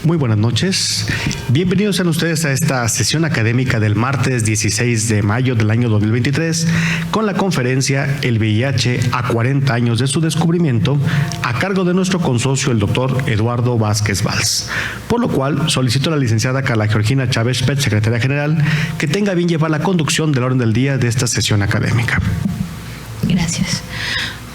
Muy buenas noches. Bienvenidos sean ustedes a esta sesión académica del martes 16 de mayo del año 2023 con la conferencia El VIH a 40 años de su descubrimiento a cargo de nuestro consocio el doctor Eduardo Vázquez Valls. Por lo cual solicito a la licenciada Carla Georgina Chávez Pech, secretaria general, que tenga bien llevar la conducción del orden del día de esta sesión académica. Gracias.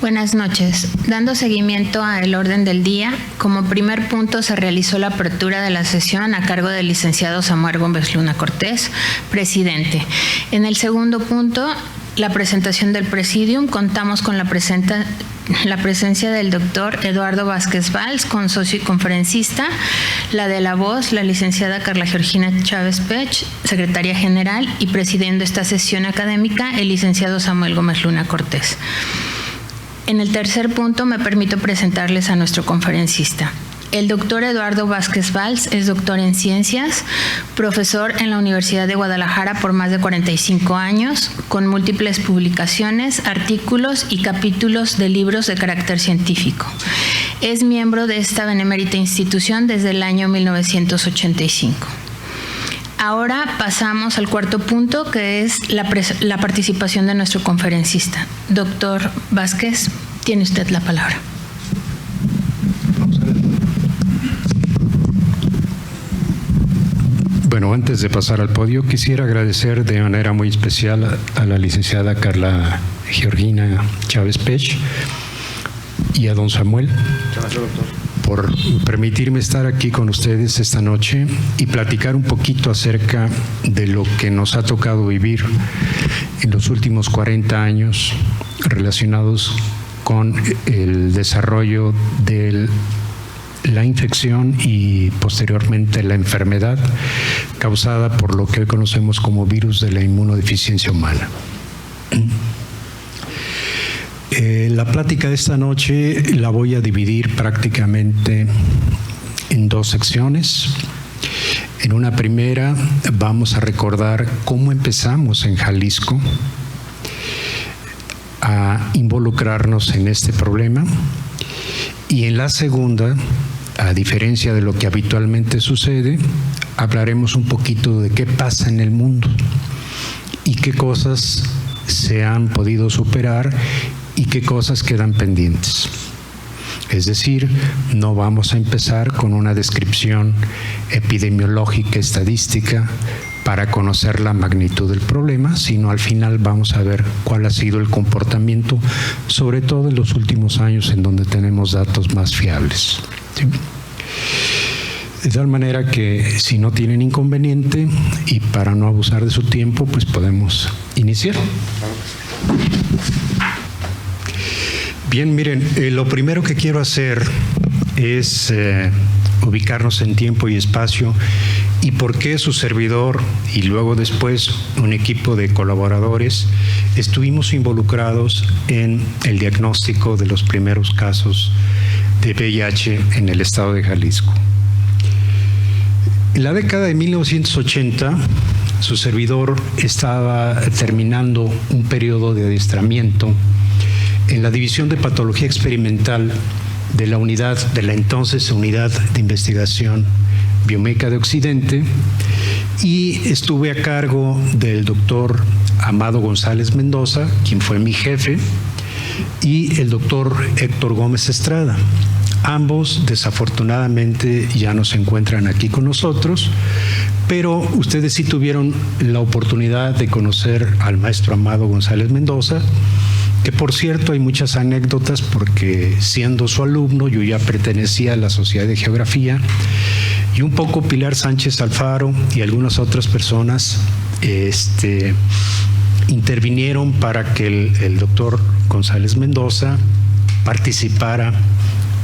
Buenas noches. Dando seguimiento al orden del día, como primer punto se realizó la apertura de la sesión a cargo del licenciado Samuel Gómez Luna Cortés, presidente. En el segundo punto, la presentación del presidium, contamos con la presencia del doctor Eduardo Vázquez Valls, consocio y conferencista, la de la voz, la licenciada Carla Georgina Chávez Pech, secretaria general, y presidiendo esta sesión académica, el licenciado Samuel Gómez Luna Cortés. En el tercer punto me permito presentarles a nuestro conferencista. El doctor Eduardo Vázquez Valls es doctor en ciencias, profesor en la Universidad de Guadalajara por más de 45 años, con múltiples publicaciones, artículos y capítulos de libros de carácter científico. Es miembro de esta benemérita institución desde el año 1985. Ahora pasamos al cuarto punto, que es la participación de nuestro conferencista. Doctor Vázquez, tiene usted la palabra. Bueno, antes de pasar al podio, quisiera agradecer de manera muy especial a la licenciada Carla Georgina Chávez Pech y a don Samuel por permitirme estar aquí con ustedes esta noche y platicar un poquito acerca de lo que nos ha tocado vivir en los últimos 40 años relacionados con el desarrollo de la infección y posteriormente la enfermedad causada por lo que hoy conocemos como virus de la inmunodeficiencia humana. La plática de esta noche la voy a dividir prácticamente en dos secciones. En una primera vamos a recordar cómo empezamos en Jalisco a involucrarnos en este problema, y en la segunda, a diferencia de lo que habitualmente sucede, hablaremos un poquito de qué pasa en el mundo y qué cosas se han podido superar y qué cosas quedan pendientes. Es decir, no vamos a empezar con una descripción epidemiológica, estadística, para conocer la magnitud del problema, sino al final vamos a ver cuál ha sido el comportamiento, sobre todo en los últimos años en donde tenemos datos más fiables. ¿Sí? De tal manera que si no tienen inconveniente y para no abusar de su tiempo, pues podemos iniciar. Bien, miren, lo primero que quiero hacer es ubicarnos en tiempo y espacio y por qué su servidor y luego después un equipo de colaboradores estuvimos involucrados en el diagnóstico de los primeros casos de VIH en el estado de Jalisco. En la década de 1980, su servidor estaba terminando un periodo de adiestramiento en la División de Patología Experimental de la entonces Unidad de Investigación Biomédica de Occidente, y estuve a cargo del doctor Amado González Mendoza, quien fue mi jefe, y el doctor Héctor Gómez Estrada. Ambos desafortunadamente ya no se encuentran aquí con nosotros, pero ustedes sí tuvieron la oportunidad de conocer al maestro Amado González Mendoza, que por cierto hay muchas anécdotas porque siendo su alumno yo ya pertenecía a la Sociedad de Geografía, y un poco Pilar Sánchez Alfaro y algunas otras personas intervinieron para que el doctor González Mendoza participara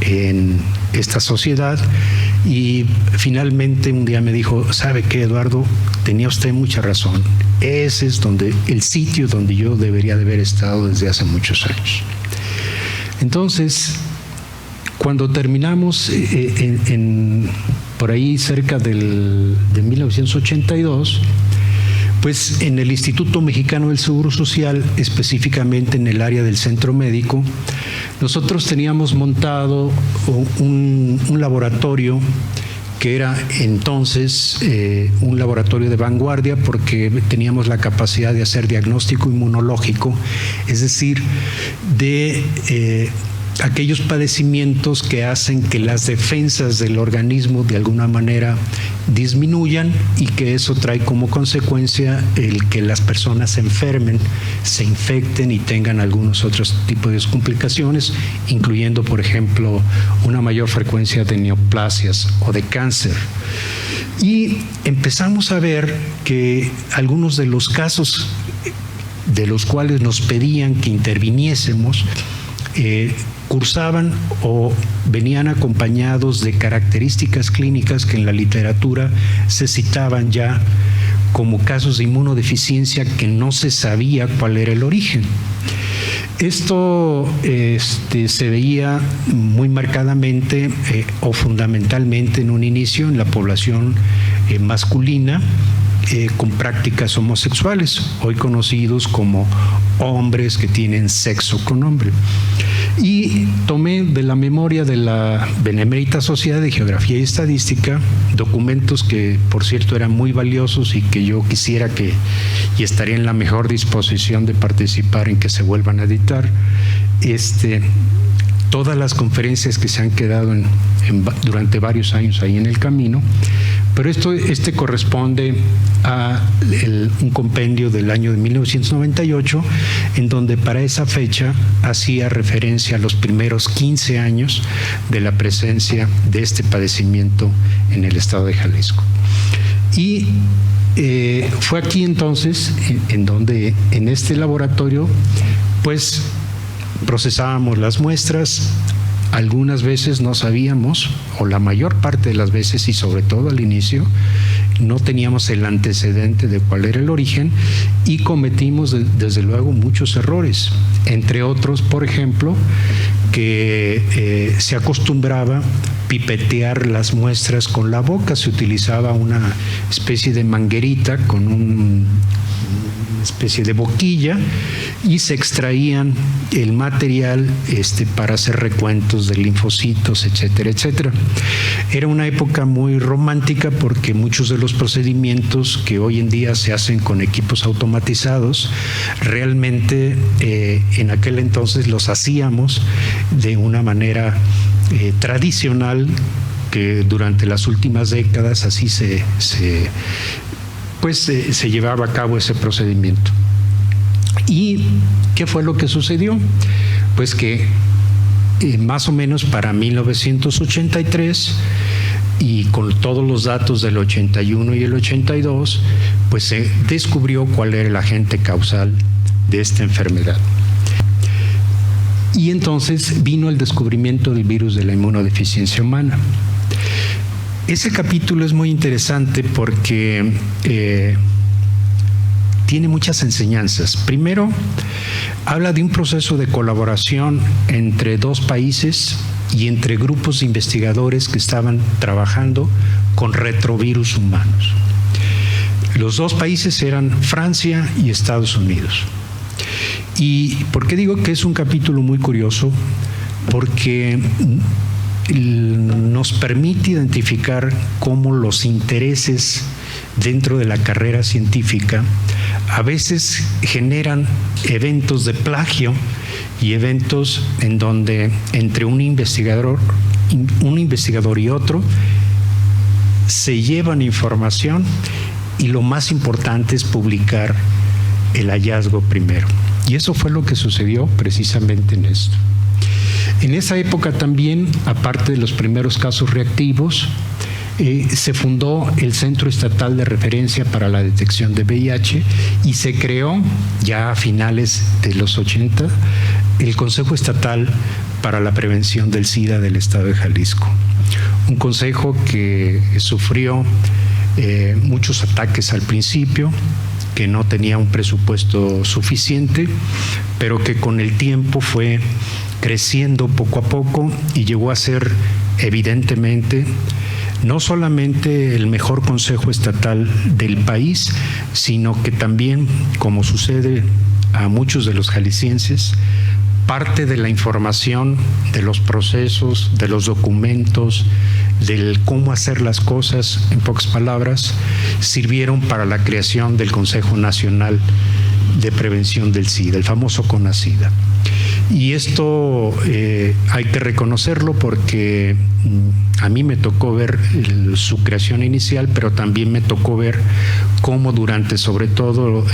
en esta sociedad, y finalmente un día me dijo: ¿sabe qué, Eduardo? Tenía usted mucha razón. Ese es el sitio donde yo debería de haber estado desde hace muchos años. Entonces, cuando terminamos por ahí cerca de 1982, pues en el Instituto Mexicano del Seguro Social, específicamente en el área del centro médico, nosotros teníamos montado un laboratorio que era entonces un laboratorio de vanguardia porque teníamos la capacidad de hacer diagnóstico inmunológico, es decir, de aquellos padecimientos que hacen que las defensas del organismo de alguna manera disminuyan y que eso trae como consecuencia el que las personas se enfermen, se infecten y tengan algunos otros tipos de complicaciones, incluyendo, por ejemplo, una mayor frecuencia de neoplasias o de cáncer. Y empezamos a ver que algunos de los casos de los cuales nos pedían que interviniésemos cursaban o venían acompañados de características clínicas que en la literatura se citaban ya como casos de inmunodeficiencia que no se sabía cuál era el origen. Esto se veía muy marcadamente o fundamentalmente en un inicio en la población masculina con prácticas homosexuales, hoy conocidos como hombres que tienen sexo con hombre. Y tomé de la memoria de la Benemérita Sociedad de Geografía y Estadística documentos que, por cierto, eran muy valiosos y que yo quisiera que, y estaría en la mejor disposición de participar en que se vuelvan a editar, todas las conferencias que se han quedado durante varios años ahí en el camino, pero este corresponde a un compendio del año de 1998, en donde para esa fecha hacía referencia a los primeros 15 años de la presencia de este padecimiento en el estado de Jalisco. Y fue aquí entonces en donde en este laboratorio pues procesábamos las muestras. Algunas veces no sabíamos, o la mayor parte de las veces y sobre todo al inicio, no teníamos el antecedente de cuál era el origen y cometimos desde luego muchos errores, entre otros, por ejemplo, que se acostumbraba pipetear las muestras con la boca, se utilizaba una especie de manguerita con una especie de boquilla y se extraían el material para hacer recuentos de linfocitos, etcétera, etcétera. Era una época muy romántica porque muchos de los procedimientos que hoy en día se hacen con equipos automatizados, realmente en aquel entonces los hacíamos de una manera tradicional, que durante las últimas décadas así se llevaba a cabo ese procedimiento. ¿Y qué fue lo que sucedió? Pues que más o menos para 1983, y con todos los datos del 81 y el 82, pues se descubrió cuál era el agente causal de esta enfermedad. Y entonces vino el descubrimiento del virus de la inmunodeficiencia humana. Ese capítulo es muy interesante porque tiene muchas enseñanzas. Primero, habla de un proceso de colaboración entre dos países y entre grupos de investigadores que estaban trabajando con retrovirus humanos. Los dos países eran Francia y Estados Unidos. ¿Y por qué digo que es un capítulo muy curioso? Porque nos permite identificar cómo los intereses dentro de la carrera científica a veces generan eventos de plagio y eventos en donde entre un investigador y otro se llevan información y lo más importante es publicar el hallazgo primero. Y eso fue lo que sucedió precisamente en esto. En esa época también, aparte de los primeros casos reactivos, se fundó el Centro Estatal de Referencia para la Detección de VIH y se creó, ya a finales de los 80, el Consejo Estatal para la Prevención del SIDA del Estado de Jalisco. Un consejo que sufrió muchos ataques al principio, que no tenía un presupuesto suficiente, pero que con el tiempo fue creciendo poco a poco y llegó a ser evidentemente no solamente el mejor consejo estatal del país, sino que también, como sucede a muchos de los jaliscienses, parte de la información, de los procesos, de los documentos del cómo hacer las cosas, en pocas palabras, sirvieron para la creación del Consejo Nacional de Prevención del SIDA, el famoso CONASIDA. Y esto hay que reconocerlo porque a mí me tocó ver su creación inicial, pero también me tocó ver cómo durante, sobre todo,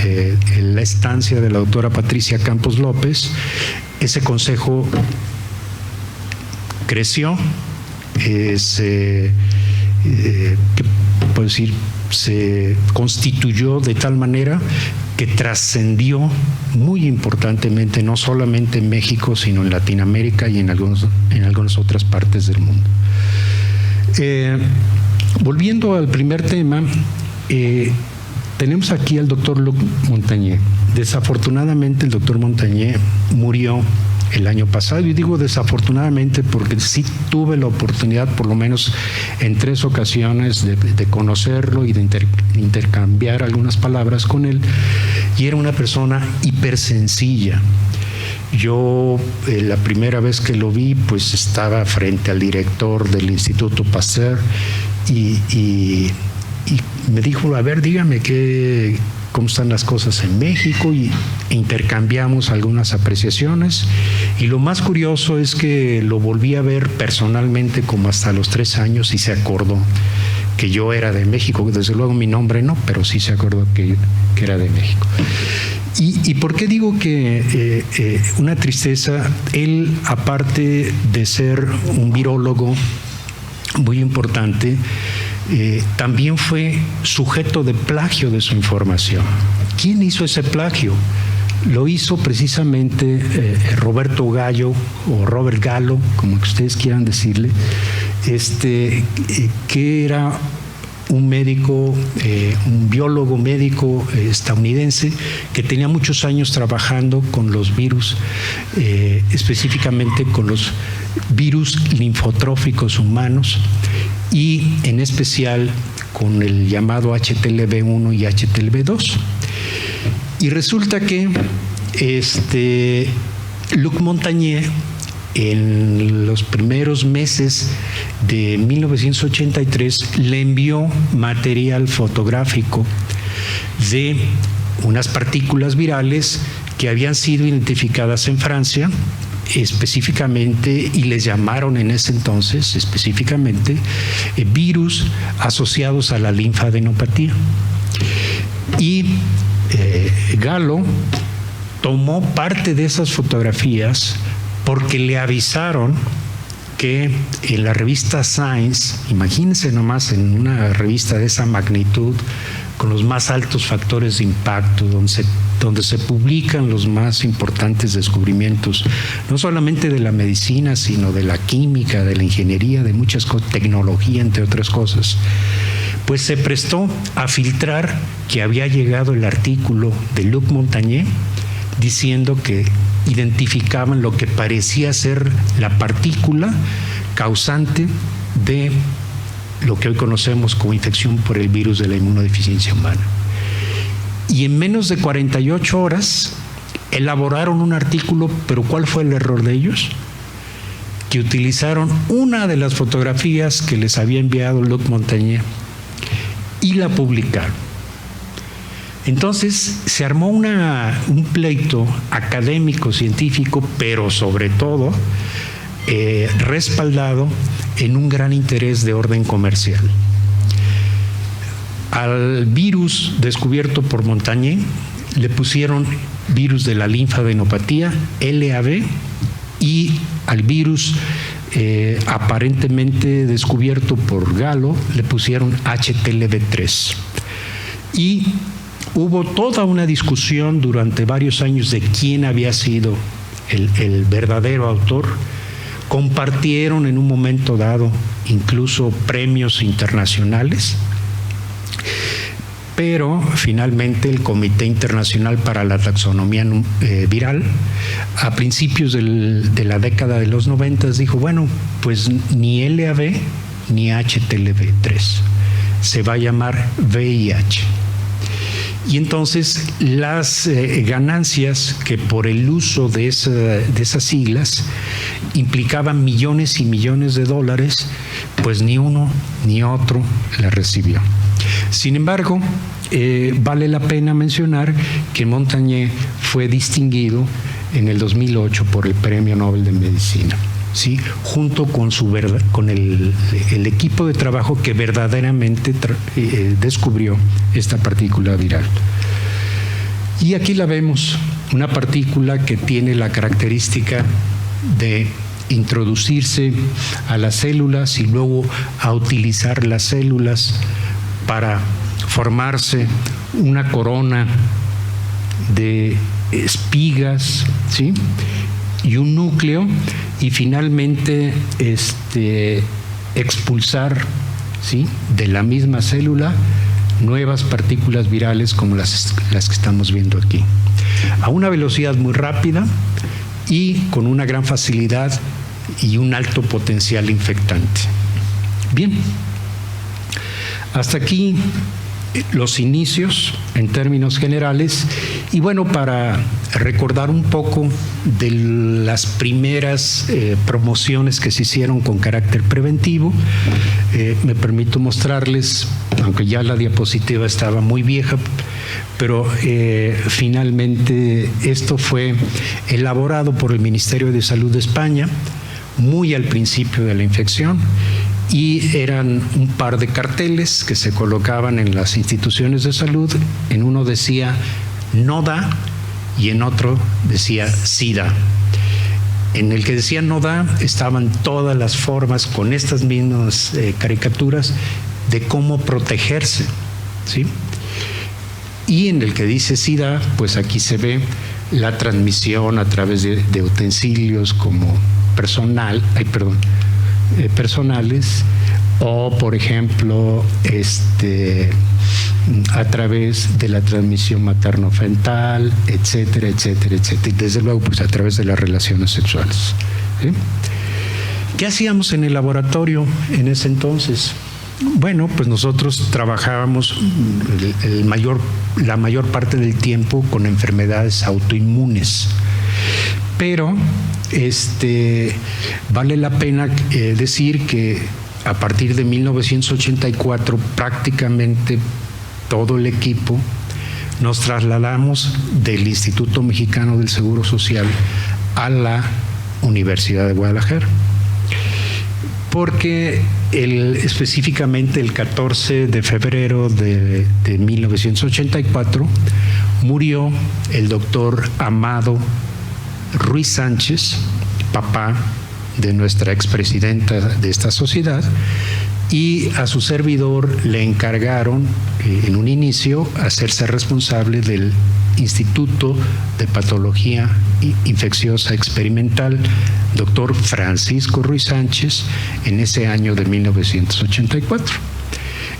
la estancia de la doctora Patricia Campos López, ese consejo creció, se constituyó de tal manera que trascendió muy importantemente, no solamente en México, sino en Latinoamérica y en algunas otras partes del mundo. Volviendo al primer tema, tenemos aquí al doctor Luc Montagné. Desafortunadamente el doctor Montagné murió el año pasado, y digo desafortunadamente porque sí tuve la oportunidad, por lo menos en 3 ocasiones, de conocerlo y de intercambiar algunas palabras con él, y era una persona hipersencilla. Yo la primera vez que lo vi, pues estaba frente al director del Instituto Pasteur y me dijo, a ver, dígame cómo están las cosas en México, y intercambiamos algunas apreciaciones. Y lo más curioso es que lo volví a ver personalmente como hasta los 3 años y se acordó que yo era de México. Desde luego mi nombre no, pero sí se acordó que era de México. ¿Y por qué digo que una tristeza? Él, aparte de ser un virólogo muy importante, también fue sujeto de plagio de su información. ¿Quién hizo ese plagio? Lo hizo precisamente Roberto Gallo, o Robert Gallo, como ustedes quieran decirle, que era un médico, un biólogo médico estadounidense que tenía muchos años trabajando con los virus, específicamente con los virus linfotróficos humanos, y en especial con el llamado HTLV1 y HTLV2. Y resulta que Luc Montagné, en los primeros meses de 1983, le envió material fotográfico de unas partículas virales que habían sido identificadas en Francia específicamente, y les llamaron en ese entonces específicamente virus asociados a la linfadenopatía. Y Gallo tomó parte de esas fotografías porque le avisaron que en la revista Science, imagínense nomás, en una revista de esa magnitud, con los más altos factores de impacto, donde se publican los más importantes descubrimientos, no solamente de la medicina, sino de la química, de la ingeniería, de muchas cosas, tecnología, entre otras cosas, pues se prestó a filtrar que había llegado el artículo de Luc Montagné diciendo que identificaban lo que parecía ser la partícula causante de lo que hoy conocemos como infección por el virus de la inmunodeficiencia humana. Y en menos de 48 horas elaboraron un artículo, pero ¿cuál fue el error de ellos? Que utilizaron una de las fotografías que les había enviado Luc Montagné y la publicaron. Entonces se armó un pleito académico, científico, pero sobre todo respaldado en un gran interés de orden comercial. Al virus descubierto por Montagné le pusieron virus de la linfadenopatía, LAV, y al virus aparentemente descubierto por Gallo le pusieron HTLV3. Y hubo toda una discusión durante varios años de quién había sido el verdadero autor. Compartieron en un momento dado incluso premios internacionales, pero finalmente el Comité Internacional para la Taxonomía Viral, a principios de la década de los 90, dijo, bueno, pues ni LAV ni HTLV3, se va a llamar VIH. Y entonces las ganancias que por el uso de esas siglas implicaban millones y millones de dólares, pues ni uno ni otro la recibió. Sin embargo, vale la pena mencionar que Montagnier fue distinguido en el 2008 por el Premio Nobel de Medicina, ¿sí? Junto con el equipo de trabajo que verdaderamente descubrió esta partícula viral. Y aquí la vemos, una partícula que tiene la característica de introducirse a las células y luego a utilizar las células para formarse una corona de espigas, ¿sí? Y un núcleo, y finalmente expulsar, ¿sí?, de la misma célula nuevas partículas virales como las que estamos viendo aquí, a una velocidad muy rápida y con una gran facilidad y un alto potencial infectante. Bien, hasta aquí los inicios en términos generales, y bueno, para recordar un poco de las primeras promociones que se hicieron con carácter preventivo, me permito mostrarles, aunque ya la diapositiva estaba muy vieja, pero finalmente esto fue elaborado por el Ministerio de Salud de España muy al principio de la infección, y eran un par de carteles que se colocaban en las instituciones de salud. En uno decía no da y en otro decía sí da. En el que decía no da estaban todas las formas con estas mismas caricaturas de cómo protegerse, ¿sí? Y en el que dice sí da, pues aquí se ve la transmisión a través de utensilios como personales, o por ejemplo a través de la transmisión materno-fetal, etcétera, etcétera, etcétera, y desde luego pues a través de las relaciones sexuales, ¿sí? ¿Qué hacíamos en el laboratorio en ese entonces? Bueno, pues nosotros trabajábamos la mayor parte del tiempo con enfermedades autoinmunes, pero vale la pena decir que a partir de 1984 prácticamente todo el equipo nos trasladamos del Instituto Mexicano del Seguro Social a la Universidad de Guadalajara, porque específicamente el 14 de febrero de 1984 murió el doctor Amado Ruiz Sánchez, papá de nuestra expresidenta de esta sociedad, y a su servidor le encargaron en un inicio hacerse responsable del Instituto de Patología Infecciosa Experimental, doctor Francisco Ruiz Sánchez, en ese año de 1984.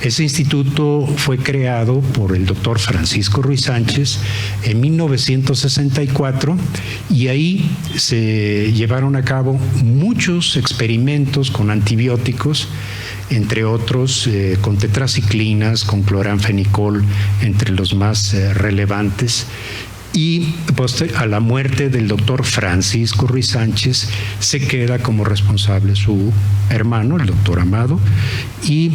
Ese instituto fue creado por el doctor Francisco Ruiz Sánchez en 1964 y ahí se llevaron a cabo muchos experimentos con antibióticos, entre otros con tetraciclinas, con cloranfenicol, entre los más relevantes. Y a la muerte del doctor Francisco Ruiz Sánchez se queda como responsable su hermano, el doctor Amado, y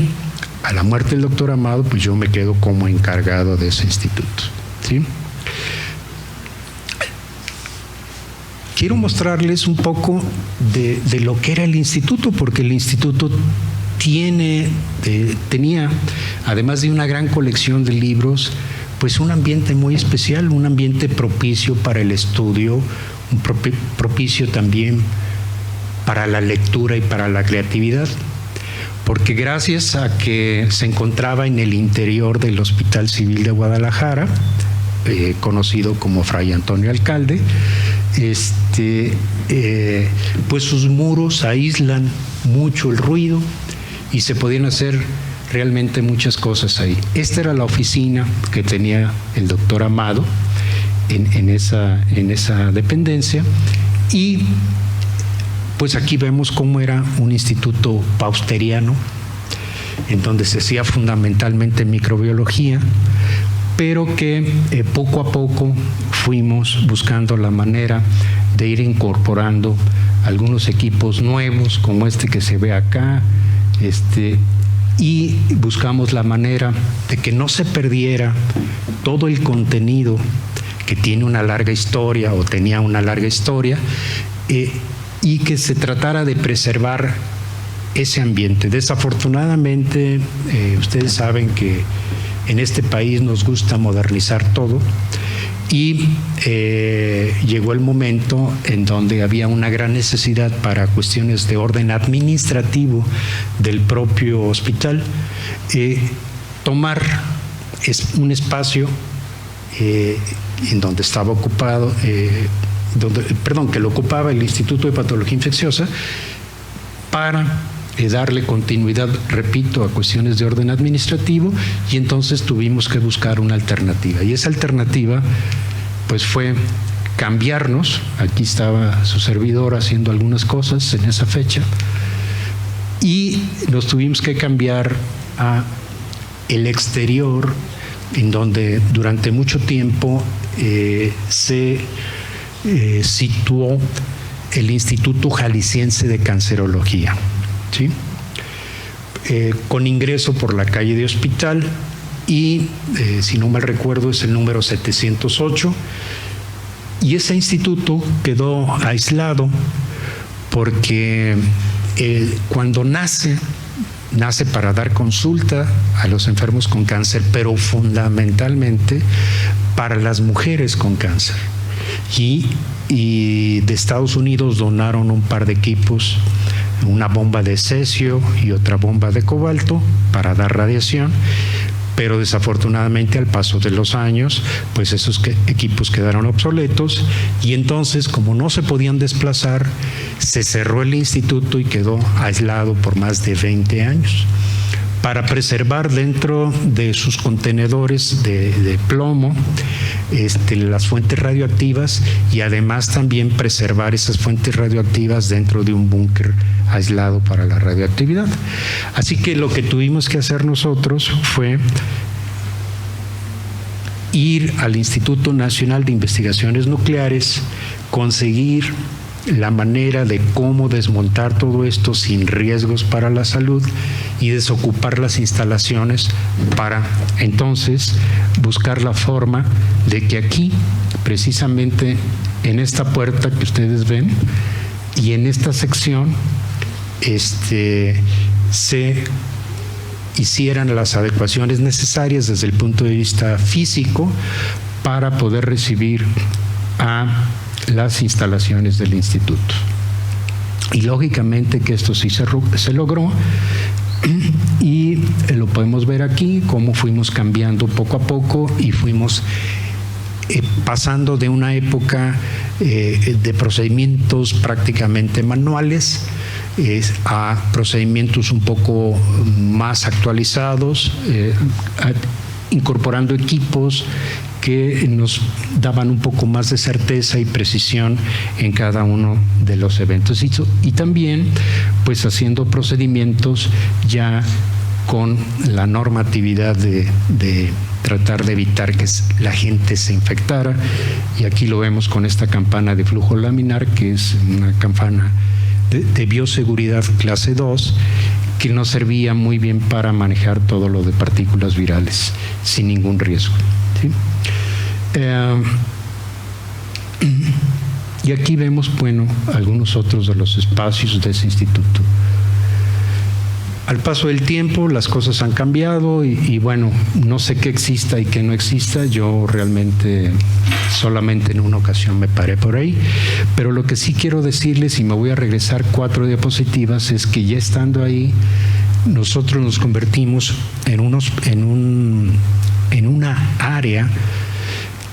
a la muerte del doctor Amado, pues yo me quedo como encargado de ese instituto, ¿sí? Quiero mostrarles un poco de lo que era el instituto, porque el instituto tenía, además de una gran colección de libros, pues un ambiente muy especial, un ambiente propicio para el estudio, propicio también para la lectura y para la creatividad, porque gracias a que se encontraba en el interior del Hospital Civil de Guadalajara, conocido como Fray Antonio Alcalde, pues sus muros aíslan mucho el ruido y se podían hacer realmente muchas cosas ahí. Esta era la oficina que tenía el doctor Amado en esa dependencia, y pues aquí vemos cómo era un instituto pausteriano en donde se hacía fundamentalmente microbiología, pero que poco a poco fuimos buscando la manera de ir incorporando algunos equipos nuevos, como este que se ve acá, y buscamos la manera de que no se perdiera todo el contenido que tiene una larga historia o tenía una larga historia, y que se tratara de preservar ese ambiente. Desafortunadamente, ustedes saben que en este país nos gusta modernizar todo, y llegó el momento en donde había una gran necesidad para cuestiones de orden administrativo del propio hospital, tomar un espacio en donde estaba ocupado, que lo ocupaba el Instituto de Patología Infecciosa, para darle continuidad, repito, a cuestiones de orden administrativo, y entonces tuvimos que buscar una alternativa. Y esa alternativa, pues, fue cambiarnos. Aquí estaba su servidor haciendo algunas cosas en esa fecha, y nos tuvimos que cambiar a el exterior, en donde durante mucho tiempo se situó el Instituto Jalisciense de Cancerología, ¿sí? Con ingreso por la calle de Hospital, y si no mal recuerdo es el número 708, y ese instituto quedó aislado porque cuando nace para dar consulta a los enfermos con cáncer, pero fundamentalmente para las mujeres con cáncer. Y de Estados Unidos donaron un par de equipos, una bomba de cesio y otra bomba de cobalto para dar radiación, pero desafortunadamente al paso de los años, pues esos equipos quedaron obsoletos, y entonces, como no se podían desplazar, se cerró el instituto y quedó aislado por más de 20 años. Para preservar dentro de sus contenedores de plomo las fuentes radioactivas, y además también preservar esas fuentes radioactivas dentro de un búnker aislado para la radioactividad. Así que lo que tuvimos que hacer nosotros fue ir al Instituto Nacional de Investigaciones Nucleares, conseguir la manera de cómo desmontar todo esto sin riesgos para la salud y desocupar las instalaciones, para entonces buscar la forma de que aquí, precisamente en esta puerta que ustedes ven y en esta sección, se hicieran las adecuaciones necesarias desde el punto de vista físico para poder recibir a las instalaciones del instituto. Y lógicamente que esto sí se logró, y lo podemos ver aquí, cómo fuimos cambiando poco a poco y fuimos pasando de una época de procedimientos prácticamente manuales a procedimientos un poco más actualizados, incorporando equipos que nos daban un poco más de certeza y precisión en cada uno de los eventos, y también pues haciendo procedimientos ya con la normatividad de tratar de evitar que la gente se infectara, y aquí lo vemos con esta campana de flujo laminar, que es una campana de bioseguridad clase 2, que nos servía muy bien para manejar todo lo de partículas virales sin ningún riesgo, ¿sí? Y aquí vemos, bueno, algunos otros de los espacios de ese instituto. Al paso del tiempo las cosas han cambiado, y bueno, no sé qué exista y qué no exista. Yo realmente solamente en una ocasión me paré por ahí, pero lo que sí quiero decirles, y me voy a regresar 4 diapositivas, es que ya estando ahí, nosotros nos convertimos en una área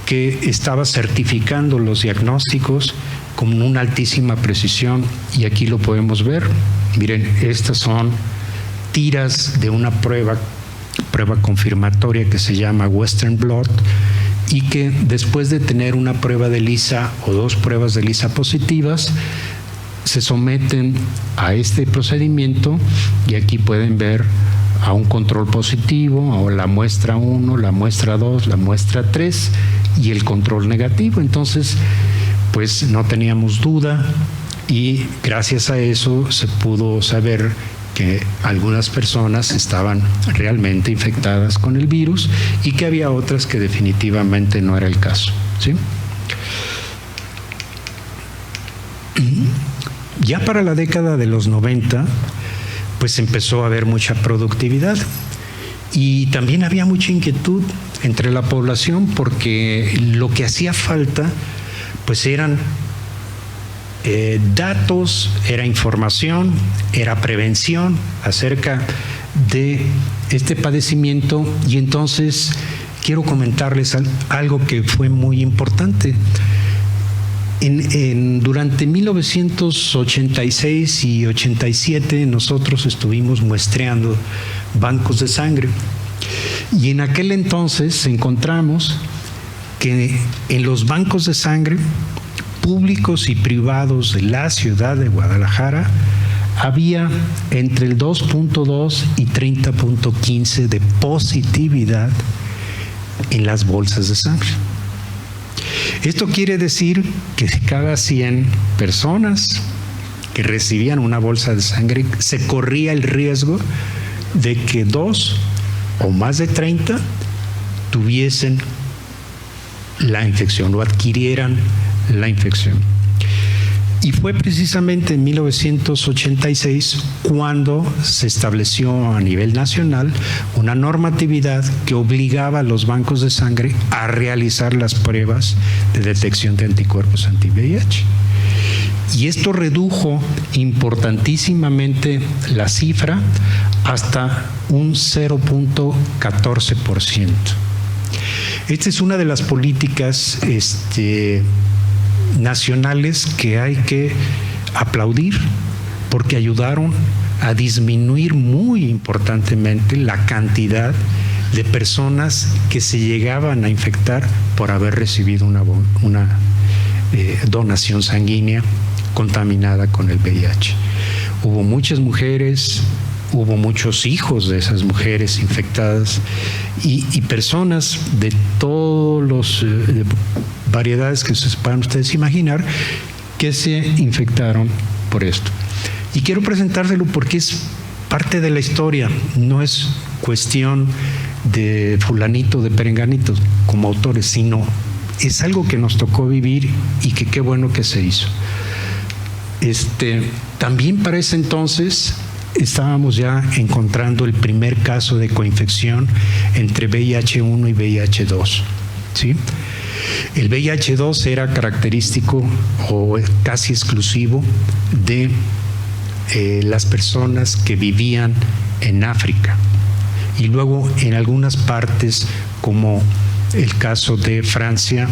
que estaba certificando los diagnósticos con una altísima precisión, y aquí lo podemos ver. Miren, estas son tiras de una prueba confirmatoria que se llama Western Blot, y que después de tener una prueba de ELISA o 2 pruebas de ELISA positivas, se someten a este procedimiento, y aquí pueden ver a un control positivo, o la muestra 1, la muestra 2, la muestra 3 y el control negativo. Entonces, pues no teníamos duda, y gracias a eso se pudo saber que algunas personas estaban realmente infectadas con el virus y que había otras que definitivamente no era el caso, ¿sí? Ya para la década de los 90, pues empezó a haber mucha productividad, y también había mucha inquietud entre la población, porque lo que hacía falta pues eran datos, era información, era prevención acerca de este padecimiento. Y entonces quiero comentarles algo que fue muy importante. Durante 1986 y 87 nosotros estuvimos muestreando bancos de sangre, y en aquel entonces encontramos que en los bancos de sangre públicos y privados de la ciudad de Guadalajara había entre el 2.2 y 30.15 de positividad en las bolsas de sangre. Esto quiere decir que cada 100 personas que recibían una bolsa de sangre se corría el riesgo de que 2 o más de 30 tuviesen la infección o adquirieran la infección. Y fue precisamente en 1986 cuando se estableció a nivel nacional una normatividad que obligaba a los bancos de sangre a realizar las pruebas de detección de anticuerpos anti-VIH. Y esto redujo importantísimamente la cifra hasta un 0.14%. Esta es una de las políticas nacionales que hay que aplaudir, porque ayudaron a disminuir muy importantemente la cantidad de personas que se llegaban a infectar por haber recibido una donación sanguínea contaminada con el VIH. Hubo muchas mujeres, hubo muchos hijos de esas mujeres infectadas, y personas de todos los variedades que se puedan ustedes imaginar que se infectaron por esto. Y quiero presentárselo porque es parte de la historia, no es cuestión de fulanito, de perenganito como autores, sino es algo que nos tocó vivir y que qué bueno que se hizo. También para ese entonces estábamos ya encontrando el primer caso de coinfección entre VIH-1 y VIH-2, ¿sí? El VIH-2 era característico o casi exclusivo de las personas que vivían en África, y luego en algunas partes como el caso de Francia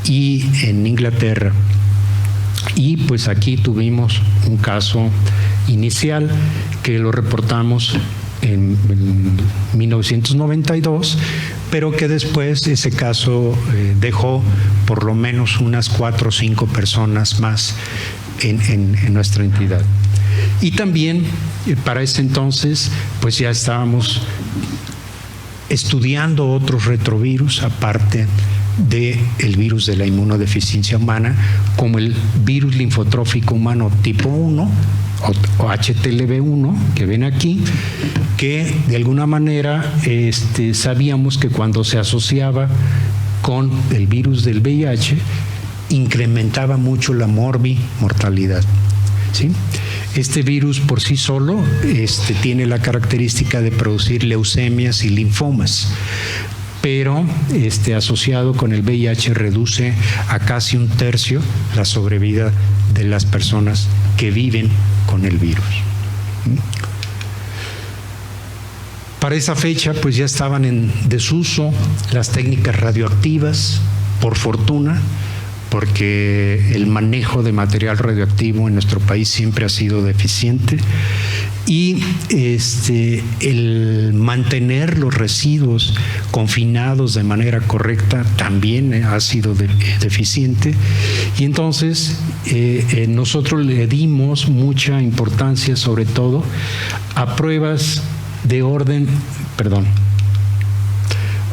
y en Inglaterra. Y pues aquí tuvimos un caso inicial que lo reportamos en 1992, pero que después ese caso dejó por lo menos unas 4 o 5 personas más en nuestra entidad. Y también para ese entonces pues ya estábamos estudiando otros retrovirus aparte del virus de la inmunodeficiencia humana, como el virus linfotrófico humano tipo 1 o HTLV1 que ven aquí, que de alguna manera sabíamos que cuando se asociaba con el virus del VIH incrementaba mucho la mortalidad, ¿sí? Este virus por sí solo tiene la característica de producir leucemias y linfomas, pero asociado con el VIH reduce a casi 1/3 la sobrevida de las personas que viven con el virus. Para esa fecha pues ya estaban en desuso las técnicas radioactivas, por fortuna, porque el manejo de material radioactivo en nuestro país siempre ha sido deficiente, y el mantener los residuos confinados de manera correcta también ha sido deficiente. Y entonces nosotros le dimos mucha importancia sobre todo a pruebas de orden,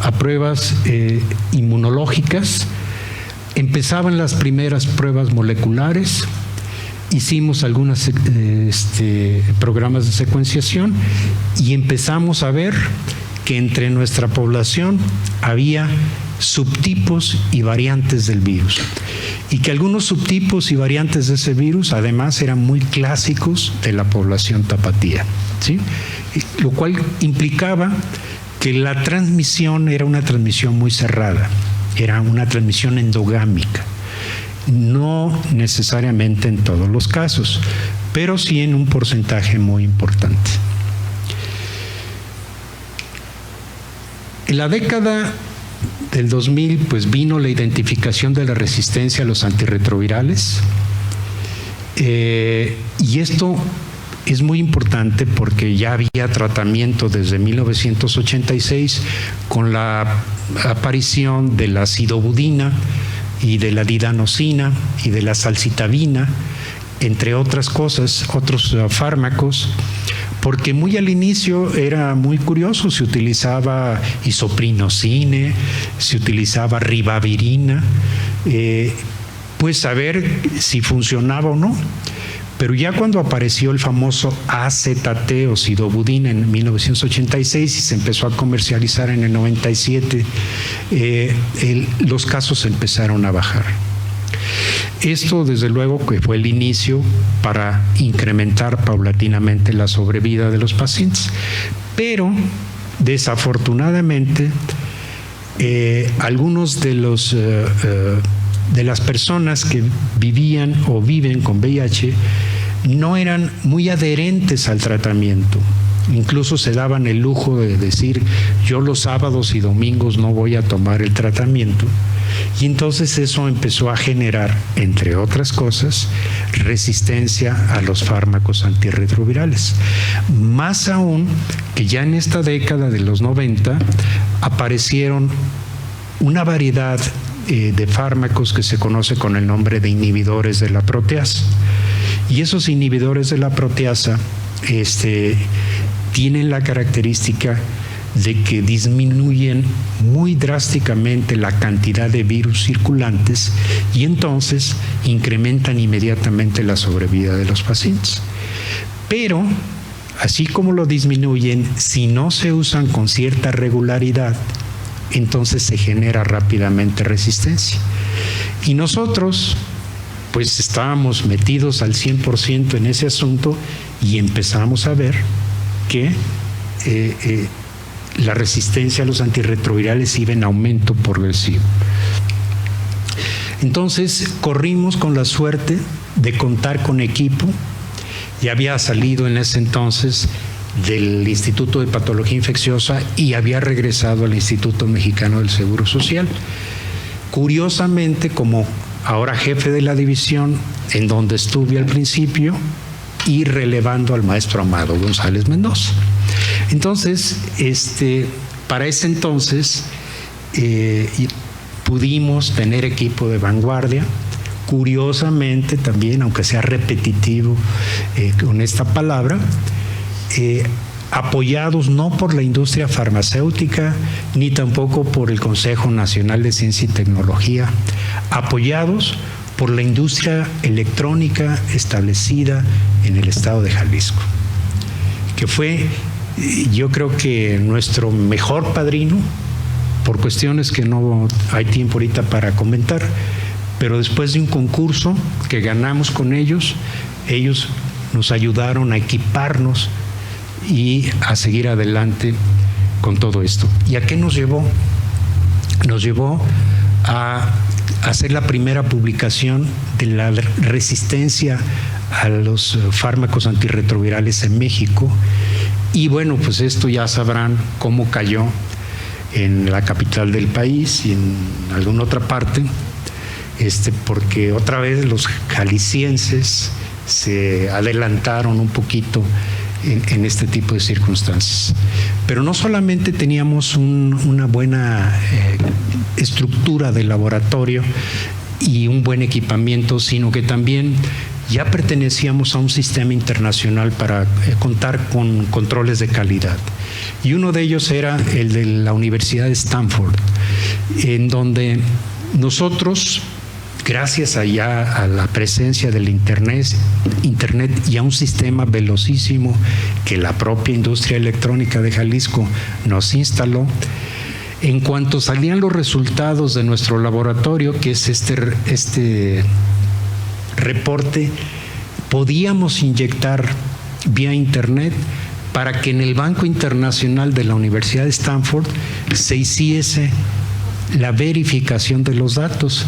a pruebas inmunológicas. Empezaban las primeras pruebas moleculares, hicimos algunos programas de secuenciación y empezamos a ver que entre nuestra población había subtipos y variantes del virus, y que algunos subtipos y variantes de ese virus además eran muy clásicos de la población tapatía, ¿sí? Lo cual implicaba que la transmisión era una transmisión muy cerrada, era una transmisión endogámica, no necesariamente en todos los casos, pero sí en un porcentaje muy importante. En la década del 2000, pues vino la identificación de la resistencia a los antirretrovirales, y esto es muy importante porque ya había tratamiento desde 1986 con la aparición de la sidobudina y de la didanosina y de la salcitabina, entre otras cosas, otros fármacos, porque muy al inicio era muy curioso, se utilizaba isoprinosine, se utilizaba ribavirina, pues saber si funcionaba o no. Pero ya cuando apareció el famoso AZT o sidobudina en 1986 y se empezó a comercializar en el 97, los casos empezaron a bajar. Esto, desde luego, que fue el inicio para incrementar paulatinamente la sobrevida de los pacientes. Pero, desafortunadamente, algunos de las personas que vivían o viven con VIH no eran muy adherentes al tratamiento. Incluso se daban el lujo de decir: yo los sábados y domingos no voy a tomar el tratamiento. Y entonces eso empezó a generar, entre otras cosas, resistencia a los fármacos antirretrovirales. Más aún que ya en esta década de los 90 aparecieron una variedad de fármacos que se conoce con el nombre de inhibidores de la proteasa. Y esos inhibidores de la proteasa tienen la característica de que disminuyen muy drásticamente la cantidad de virus circulantes y entonces incrementan inmediatamente la sobrevida de los pacientes. Pero, así como lo disminuyen, si no se usan con cierta regularidad, entonces se genera rápidamente resistencia. Y nosotros, pues estábamos metidos al 100% en ese asunto y empezamos a ver que la resistencia a los antirretrovirales iba en aumento progresivo. Entonces corrimos con la suerte de contar con equipo. Ya había salido en ese entonces del Instituto de Patología Infecciosa y había regresado al Instituto Mexicano del Seguro Social. Curiosamente, como ahora jefe de la división en donde estuve al principio y relevando al maestro Amado González Mendoza. Entonces, para ese entonces pudimos tener equipo de vanguardia. Curiosamente también, aunque sea repetitivo con esta palabra, apoyados no por la industria farmacéutica ni tampoco por el Consejo Nacional de Ciencia y Tecnología, apoyados por la industria electrónica establecida en el estado de Jalisco, que fue, yo creo que nuestro mejor padrino, por cuestiones que no hay tiempo ahorita para comentar, pero después de un concurso que ganamos con ellos nos ayudaron a equiparnos y a seguir adelante con todo esto. ¿Y a qué nos llevó? Nos llevó a hacer la primera publicación de la resistencia a los fármacos antirretrovirales en México. Y bueno, pues esto ya sabrán cómo cayó en la capital del país y en alguna otra parte, porque otra vez los jaliscienses se adelantaron un poquito en este tipo de circunstancias. Pero no solamente teníamos una buena estructura de laboratorio y un buen equipamiento, sino que también ya pertenecíamos a un sistema internacional para contar con controles de calidad. y uno de ellos era el de la Universidad de Stanford, en donde nosotros, gracias allá a la presencia del Internet y a un sistema velocísimo que la propia industria electrónica de Jalisco nos instaló, en cuanto salían los resultados de nuestro laboratorio, que es este reporte, podíamos inyectar vía Internet para que en el Banco Internacional de la Universidad de Stanford se hiciese la verificación de los datos.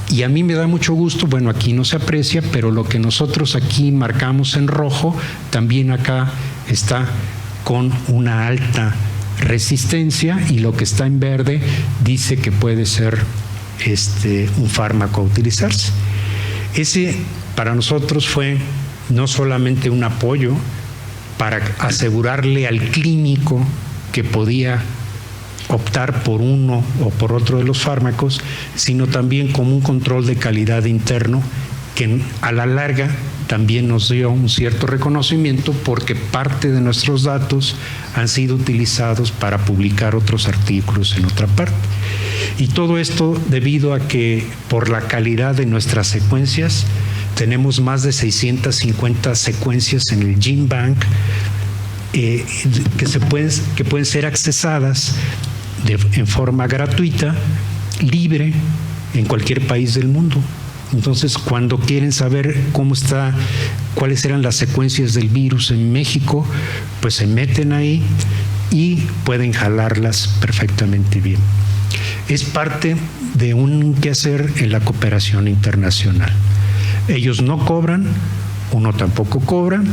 Y a mí me da mucho gusto, bueno, aquí no se aprecia, pero lo que nosotros aquí marcamos en rojo, también acá está con una alta resistencia, y lo que está en verde dice que puede ser un fármaco a utilizarse. Ese para nosotros fue no solamente un apoyo para asegurarle al clínico que podía optar por uno o por otro de los fármacos, sino también como un control de calidad interno que a la larga también nos dio un cierto reconocimiento, porque parte de nuestros datos han sido utilizados para publicar otros artículos en otra parte. Y todo esto debido a que por la calidad de nuestras secuencias tenemos más de 650 secuencias en el GenBank que pueden ser accesadas en forma gratuita, libre, en cualquier país del mundo. Entonces, cuando quieren saber cuáles eran las secuencias del virus en México, pues se meten ahí y pueden jalarlas perfectamente bien. Es parte de un quehacer en la cooperación internacional. Ellos no cobran, uno tampoco cobra,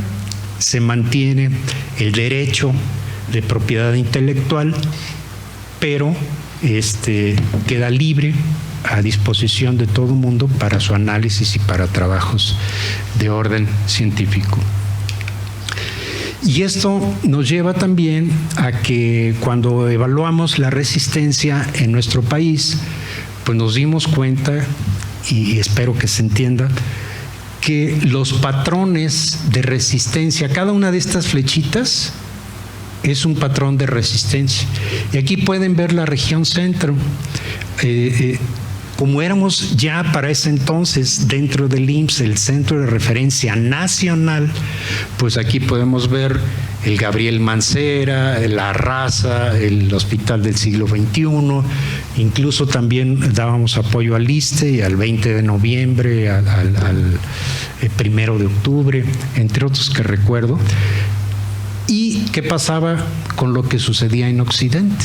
se mantiene el derecho de propiedad intelectual, pero queda libre a disposición de todo el mundo para su análisis y para trabajos de orden científico. Y esto nos lleva también a que cuando evaluamos la resistencia en nuestro país, pues nos dimos cuenta, y espero que se entienda, que los patrones de resistencia, cada una de estas flechitas es un patrón de resistencia. Y aquí pueden ver la región centro. Como éramos ya para ese entonces dentro del IMSS el centro de referencia nacional, pues aquí podemos ver el Gabriel Mancera, la Raza, el Hospital del Siglo XXI, incluso también dábamos apoyo al ISSSTE y al 20 de noviembre, al 1 de octubre, entre otros que recuerdo. ¿Y qué pasaba con lo que sucedía en Occidente?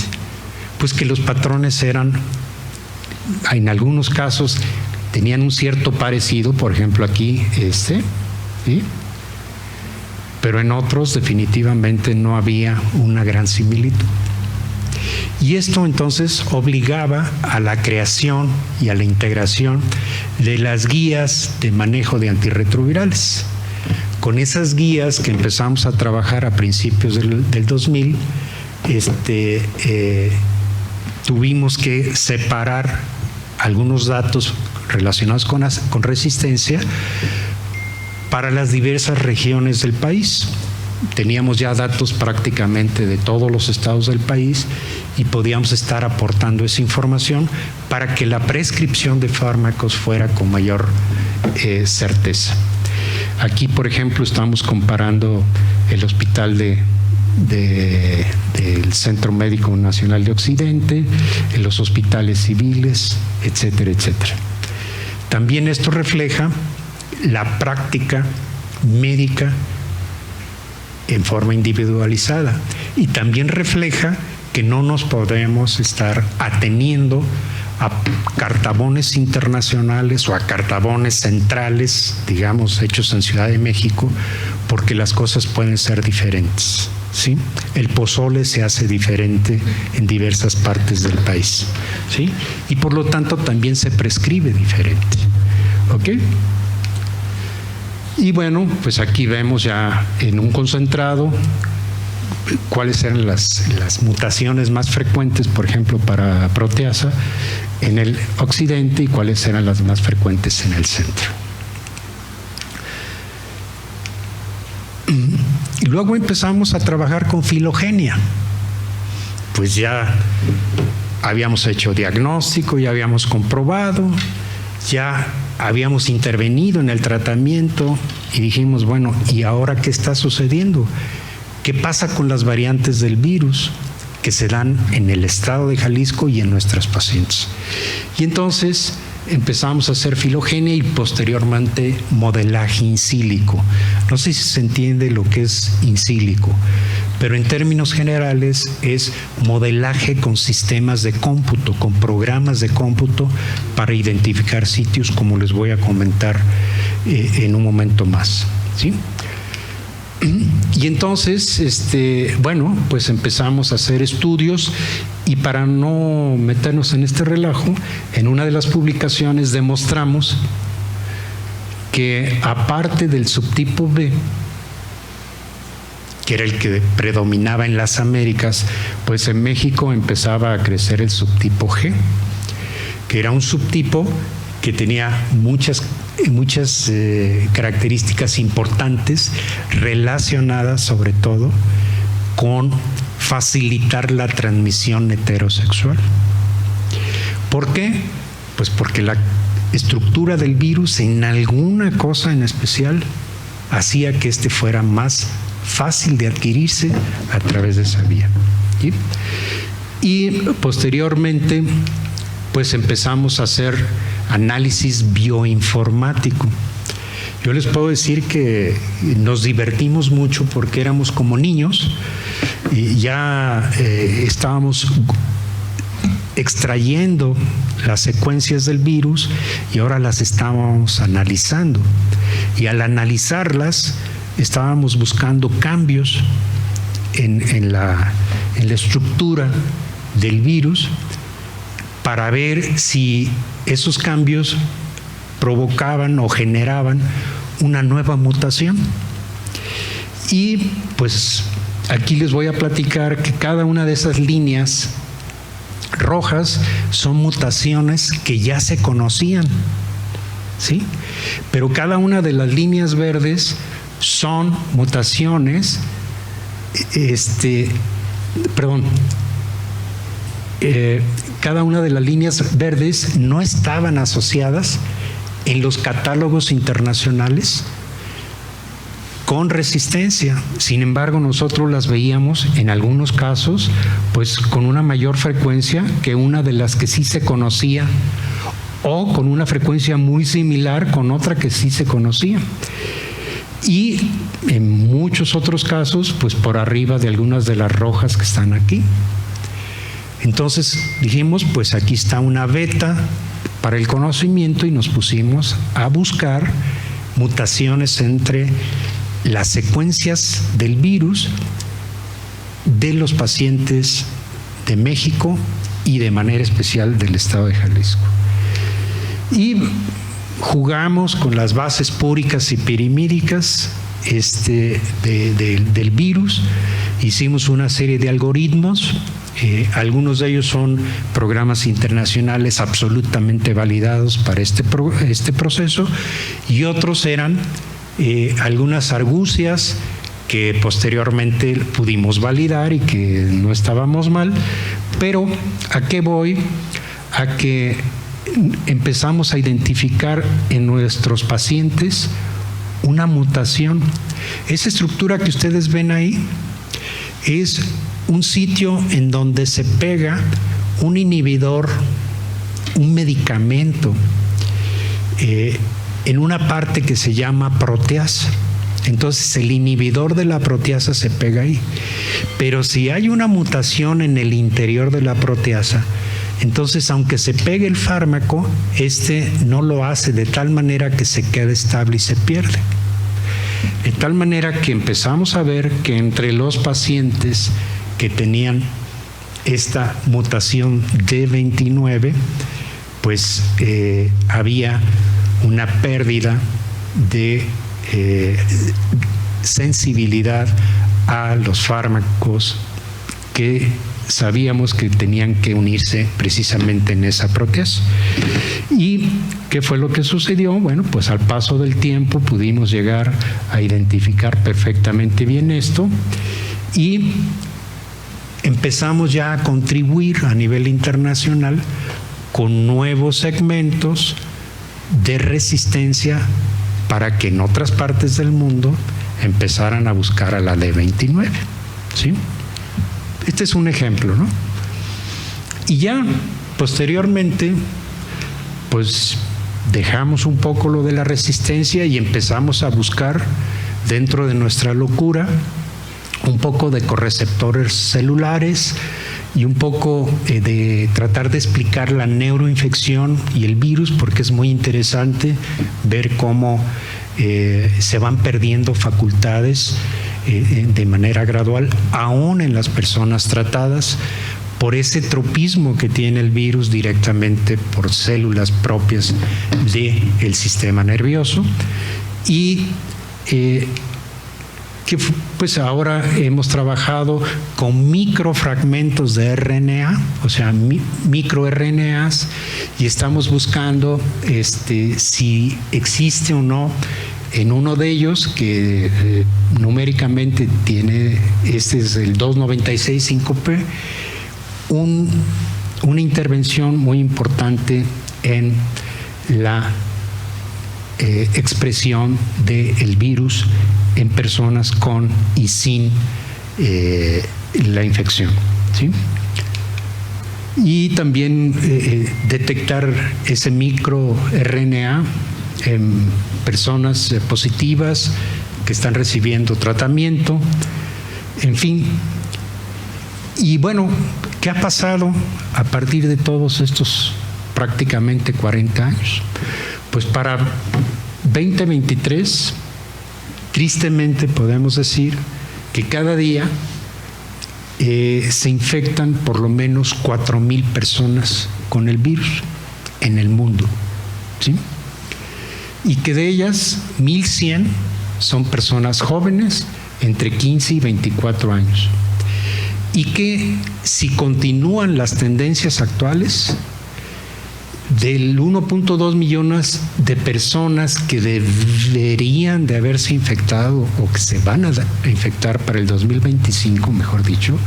Pues que los patrones eran, en algunos casos, tenían un cierto parecido, por ejemplo aquí ¿sí? Pero en otros definitivamente no había una gran similitud. Y esto entonces obligaba a la creación y a la integración de las guías de manejo de antirretrovirales. Con esas guías que empezamos a trabajar a principios del 2000, tuvimos que separar algunos datos relacionados con resistencia para las diversas regiones del país. Teníamos ya datos prácticamente de todos los estados del país y podíamos estar aportando esa información para que la prescripción de fármacos fuera con mayor certeza. Aquí, por ejemplo, estamos comparando el hospital del Centro Médico Nacional de Occidente, los hospitales civiles, etcétera, etcétera. También esto refleja la práctica médica en forma individualizada, y también refleja que no nos podemos estar ateniendo a cartabones internacionales o a cartabones centrales, digamos, hechos en Ciudad de México, porque las cosas pueden ser diferentes, ¿sí? El pozole se hace diferente en diversas partes del país, ¿sí? Y por lo tanto también se prescribe diferente, ¿ok? Y bueno, pues aquí vemos ya en un concentrado cuáles eran las mutaciones más frecuentes, por ejemplo, para proteasa en el occidente y cuáles eran las más frecuentes en el centro. Y luego empezamos a trabajar con filogenia. pues ya habíamos hecho diagnóstico, ya habíamos comprobado, ya habíamos intervenido en el tratamiento y dijimos, bueno, ¿y ahora qué está sucediendo? ¿Qué pasa con las variantes del virus que se dan en el estado de Jalisco y en nuestras pacientes? Y entonces empezamos a hacer filogenia y posteriormente modelaje in silico. No sé si se entiende lo que es in silico, pero en términos generales es modelaje con sistemas de cómputo, con programas de cómputo para identificar sitios, como les voy a comentar en un momento más, ¿sí? Y entonces, bueno, pues empezamos a hacer estudios y para no meternos en este relajo, en una de las publicaciones demostramos que aparte del subtipo B, que era el que predominaba en las Américas, pues en México empezaba a crecer el subtipo G, que era un subtipo que tenía muchas características importantes relacionadas sobre todo con facilitar la transmisión heterosexual. ¿Por qué? Pues porque la estructura del virus en alguna cosa en especial hacía que fuera más fácil de adquirirse a través de esa vía. ¿Sí? Y posteriormente pues empezamos a hacer análisis bioinformático. Yo les puedo decir que nos divertimos mucho porque éramos como niños y ya estábamos extrayendo las secuencias del virus y ahora las estábamos analizando. Y al analizarlas estábamos buscando cambios en la estructura del virus para ver si esos cambios provocaban o generaban una nueva mutación. Y pues aquí les voy a platicar que cada una de esas líneas rojas son mutaciones que ya se conocían, ¿sí? Pero cada una de las líneas verdes son mutaciones, cada una de las líneas verdes no estaban asociadas en los catálogos internacionales con resistencia. Sin embargo, nosotros las veíamos en algunos casos pues con una mayor frecuencia que una de las que sí se conocía o con una frecuencia muy similar con otra que sí se conocía. Y en muchos otros casos pues por arriba de algunas de las rojas que están aquí. Entonces dijimos, pues aquí está una beta para el conocimiento y nos pusimos a buscar mutaciones entre las secuencias del virus de los pacientes de México y de manera especial del estado de Jalisco. Y jugamos con las bases púricas y pirimídicas del virus, hicimos una serie de algoritmos. Algunos de ellos son programas internacionales absolutamente validados para este proceso y otros eran algunas argucias que posteriormente pudimos validar y que no estábamos mal. Pero ¿a qué voy? A que empezamos a identificar en nuestros pacientes una mutación. Esa estructura que ustedes ven ahí es un sitio en donde se pega un inhibidor, un medicamento, en una parte que se llama proteasa. Entonces el inhibidor de la proteasa se pega ahí. Pero si hay una mutación en el interior de la proteasa, entonces aunque se pegue el fármaco, no lo hace de tal manera que se quede estable y se pierde. De tal manera que empezamos a ver que entre los pacientes que tenían esta mutación D29, pues había una pérdida de sensibilidad a los fármacos que sabíamos que tenían que unirse precisamente en esa proteasa. ¿Y qué fue lo que sucedió? Bueno, pues al paso del tiempo pudimos llegar a identificar perfectamente bien esto y empezamos ya a contribuir a nivel internacional con nuevos segmentos de resistencia para que en otras partes del mundo empezaran a buscar a la D29, ¿sí? Este es un ejemplo, ¿no? Y ya posteriormente, pues dejamos un poco lo de la resistencia y empezamos a buscar dentro de nuestra locura un poco de correceptores celulares y un poco de tratar de explicar la neuroinfección y el virus, porque es muy interesante ver cómo se van perdiendo facultades de manera gradual, aún en las personas tratadas, por ese tropismo que tiene el virus directamente por células propias del sistema nervioso. Y que pues ahora hemos trabajado con microfragmentos de RNA, o sea, microRNAs, y estamos buscando si existe o no en uno de ellos, que numéricamente tiene, este es el 296.5P, una intervención muy importante en la expresión del virus en personas con y sin la infección, ¿sí? Y también detectar ese microRNA en personas positivas que están recibiendo tratamiento, en fin. Y bueno, ¿qué ha pasado a partir de todos estos prácticamente 40 años? Pues para 2023, tristemente podemos decir que cada día se infectan por lo menos 4,000 personas con el virus en el mundo, ¿sí? Y que de ellas 1,100 son personas jóvenes entre 15 y 24 años. Y que si continúan las tendencias actuales, del 1.2 millones de personas que deberían de haberse infectado o que se van a infectar para el 2025, mejor dicho,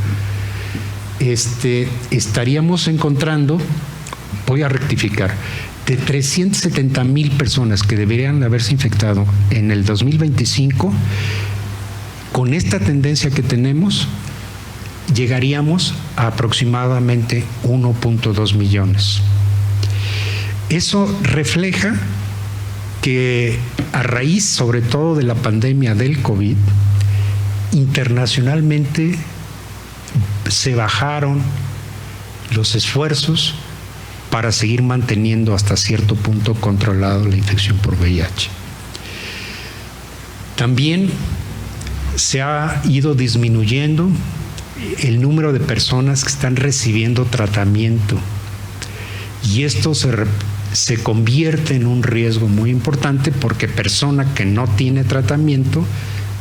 estaríamos encontrando, voy a rectificar, de 370,000 personas que deberían de haberse infectado en el 2025, con esta tendencia que tenemos, llegaríamos a aproximadamente 1.2 millones. Eso refleja que a raíz sobre todo de la pandemia del COVID, internacionalmente se bajaron los esfuerzos para seguir manteniendo hasta cierto punto controlado la infección por VIH. También se ha ido disminuyendo el número de personas que están recibiendo tratamiento, y esto se convierte en un riesgo muy importante, porque persona que no tiene tratamiento,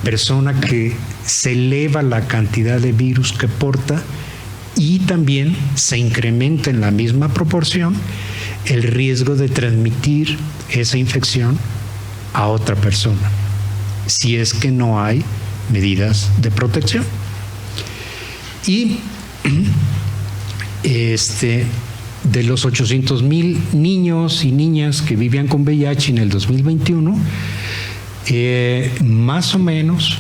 persona que se eleva la cantidad de virus que porta, y también se incrementa en la misma proporción el riesgo de transmitir esa infección a otra persona, si es que no hay medidas de protección. Y de los 800,000 niños y niñas que vivían con VIH en el 2021, más o menos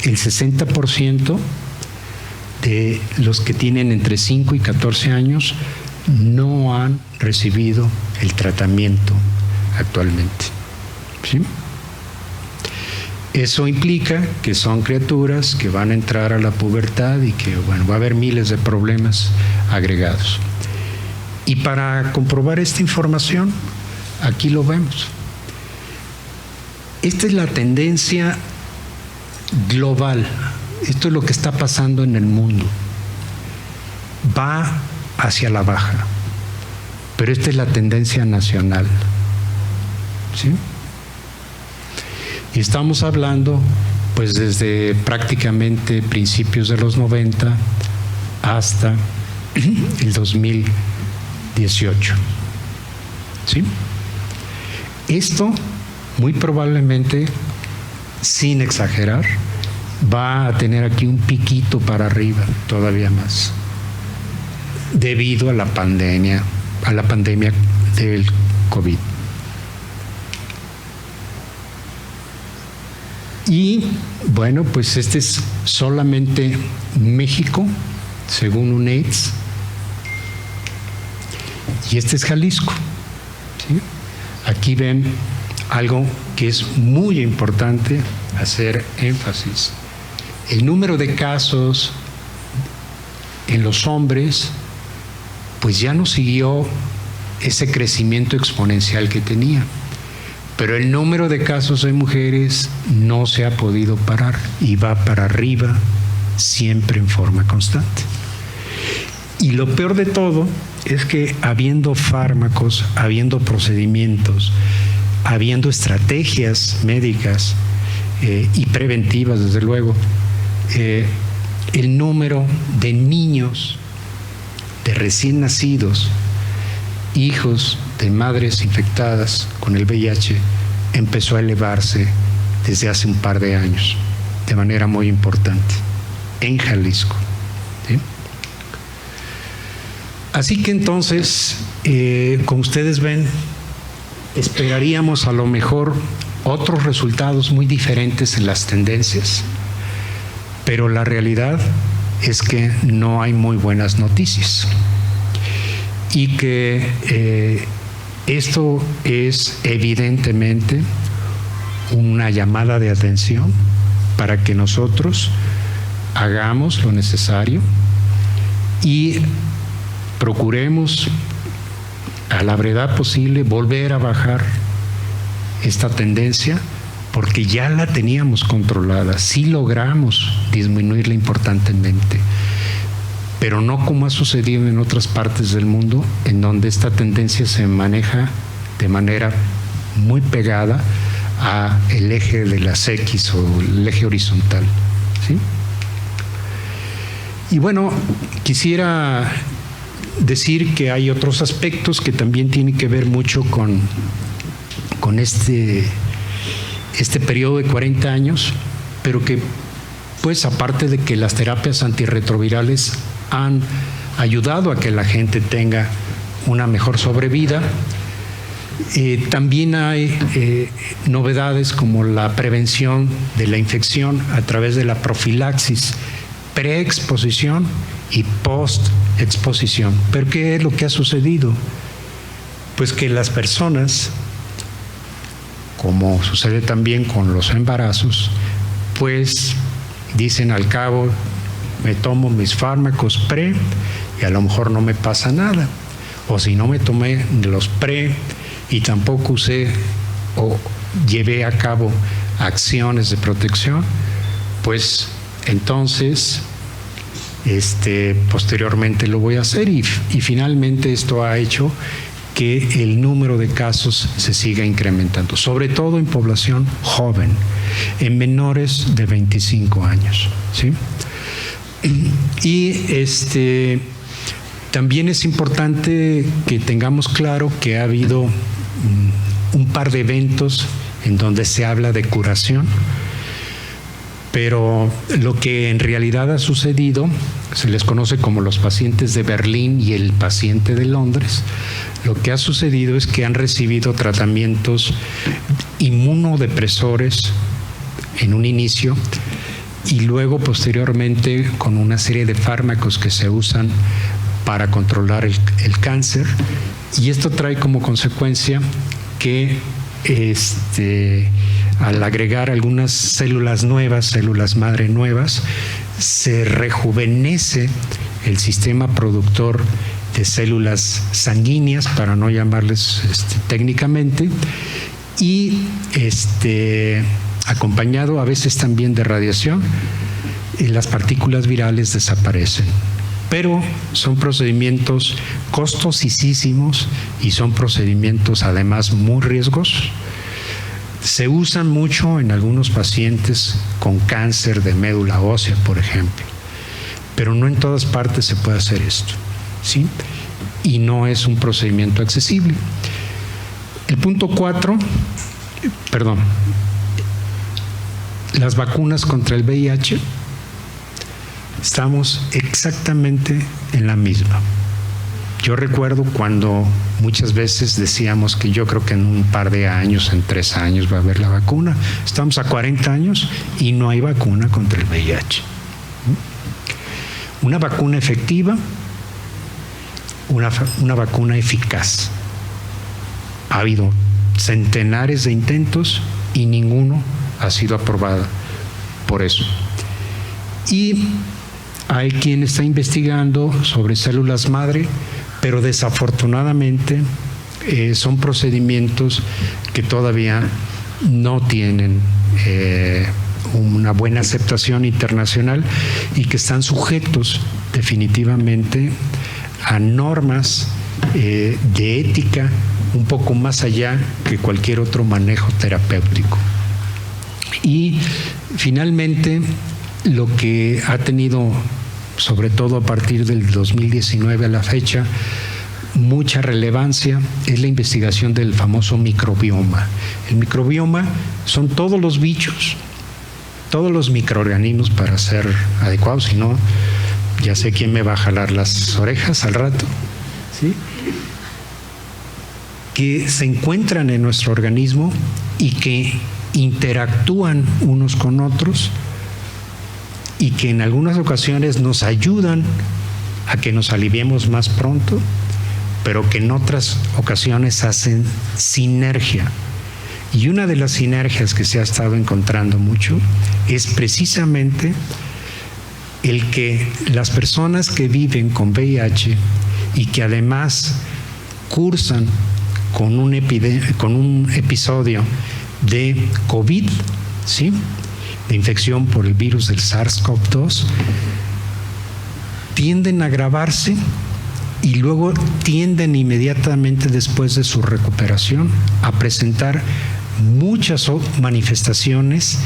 el 60% de los que tienen entre 5 y 14 años no han recibido el tratamiento actualmente, ¿sí? Eso implica que son criaturas que van a entrar a la pubertad y que, bueno, va a haber miles de problemas agregados. Y para comprobar esta información, aquí lo vemos. Esta es la tendencia global. Esto es lo que está pasando en el mundo. Va hacia la baja, pero esta es la tendencia nacional, ¿sí? Y estamos hablando, pues, desde prácticamente principios de los 90 hasta el 2018, ¿sí? Esto, muy probablemente, sin exagerar, va a tener aquí un piquito para arriba todavía más, debido a la pandemia del COVID. Y bueno, pues este es solamente México, según UNAIDS, y este es Jalisco, ¿sí? Aquí ven algo que es muy importante hacer énfasis. El número de casos en los hombres pues ya no siguió ese crecimiento exponencial que tenía, pero el número de casos en mujeres no se ha podido parar y va para arriba siempre en forma constante. Y lo peor de todo es que habiendo fármacos, habiendo procedimientos, habiendo estrategias médicas y preventivas, desde luego, el número de niños, de recién nacidos, hijos de madres infectadas con el VIH, empezó a elevarse desde hace un par de años, de manera muy importante, en Jalisco, ¿sí? Así que entonces, como ustedes ven, esperaríamos a lo mejor otros resultados muy diferentes en las tendencias, pero la realidad es que no hay muy buenas noticias y que esto es evidentemente una llamada de atención para que nosotros hagamos lo necesario y procuremos a la brevedad posible volver a bajar esta tendencia, porque ya la teníamos controlada, sí logramos disminuirla importantemente, pero no como ha sucedido en otras partes del mundo, en donde esta tendencia se maneja de manera muy pegada a el eje de las X o el eje horizontal, ¿sí? Y bueno, quisiera decir que hay otros aspectos que también tienen que ver mucho con este periodo de 40 años, pero que pues aparte de que las terapias antirretrovirales han ayudado a que la gente tenga una mejor sobrevida, también hay novedades como la prevención de la infección a través de la profilaxis, preexposición y postexposición. ¿Pero qué es lo que ha sucedido? Pues que las personas, como sucede también con los embarazos, pues dicen al cabo, me tomo mis fármacos pre y a lo mejor no me pasa nada. O si no me tomé los pre y tampoco usé o llevé a cabo acciones de protección, pues entonces posteriormente lo voy a hacer y finalmente esto ha hecho que el número de casos se siga incrementando, sobre todo en población joven, en menores de 25 años, ¿sí? Y también es importante que tengamos claro que ha habido un par de eventos en donde se habla de curación, pero lo que en realidad ha sucedido se les conoce como los pacientes de Berlín y el paciente de Londres. Lo que ha sucedido es que han recibido tratamientos inmunodepresores en un inicio y luego posteriormente con una serie de fármacos que se usan para controlar el cáncer, y esto trae como consecuencia que al agregar algunas células nuevas, células madre nuevas, se rejuvenece el sistema productor de células sanguíneas, para no llamarles técnicamente, y acompañado a veces también de radiación, y las partículas virales desaparecen. Pero son procedimientos costosísimos y son procedimientos además muy riesgosos. Se usan mucho en algunos pacientes con cáncer de médula ósea, por ejemplo, pero no en todas partes se puede hacer esto, ¿sí? Y no es un procedimiento accesible. El punto 4, las vacunas contra el VIH, estamos exactamente en la misma. Yo recuerdo cuando muchas veces decíamos que yo creo que en un par de años, en 3 años va a haber la vacuna. Estamos a 40 años y no hay vacuna contra el VIH. Una vacuna efectiva, una vacuna eficaz. Ha habido centenares de intentos y ninguno ha sido aprobado por eso. Y hay quien está investigando sobre células madre, pero desafortunadamente son procedimientos que todavía no tienen una buena aceptación internacional y que están sujetos definitivamente a normas de ética un poco más allá que cualquier otro manejo terapéutico. Y finalmente, lo que ha tenido, sobre todo a partir del 2019 a la fecha, mucha relevancia es la investigación del famoso microbioma. El microbioma son todos los bichos, todos los microorganismos, para ser adecuados, si no, ya sé quién me va a jalar las orejas al rato, ¿sí?, que se encuentran en nuestro organismo y que interactúan unos con otros y que en algunas ocasiones nos ayudan a que nos aliviemos más pronto, pero que en otras ocasiones hacen sinergia. Y una de las sinergias que se ha estado encontrando mucho es precisamente el que las personas que viven con VIH y que además cursan con un episodio de COVID, ¿sí?, de infección por el virus del SARS-CoV-2, tienden a agravarse y luego tienden inmediatamente después de su recuperación a presentar muchas manifestaciones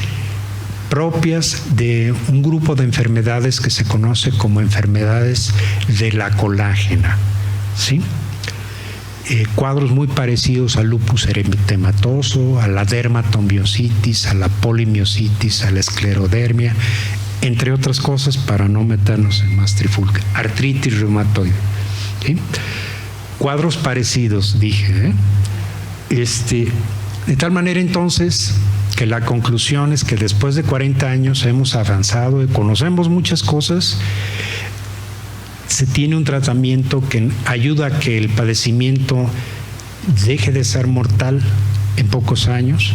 propias de un grupo de enfermedades que se conoce como enfermedades de la colágena, ¿sí? Cuadros muy parecidos al lupus eritematoso, a la dermatomiositis, a la polimiositis, a la esclerodermia, entre otras cosas, para no meternos en más trifulca, artritis reumatoide, ¿sí? Cuadros parecidos, dije, de tal manera entonces que la conclusión es que después de 40 años hemos avanzado y conocemos muchas cosas. Se tiene un tratamiento que ayuda a que el padecimiento deje de ser mortal en pocos años,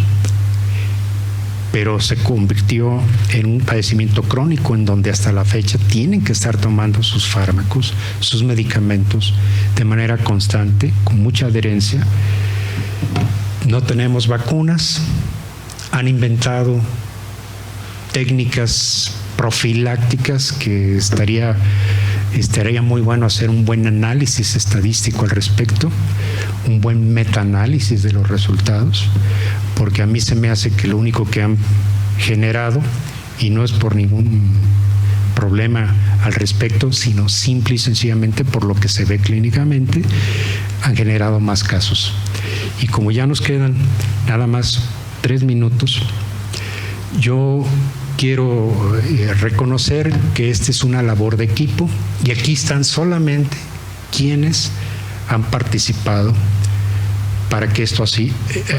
pero se convirtió en un padecimiento crónico en donde hasta la fecha tienen que estar tomando sus fármacos, sus medicamentos de manera constante, con mucha adherencia. No tenemos vacunas, han inventado técnicas profilácticas que estaría muy bueno hacer un buen análisis estadístico al respecto, un buen metaanálisis de los resultados, porque a mí se me hace que lo único que han generado, y no es por ningún problema al respecto, sino simple y sencillamente por lo que se ve clínicamente, han generado más casos. Y como ya nos quedan nada más 3 minutos, yo quiero reconocer que esta es una labor de equipo y aquí están solamente quienes han participado para que esto así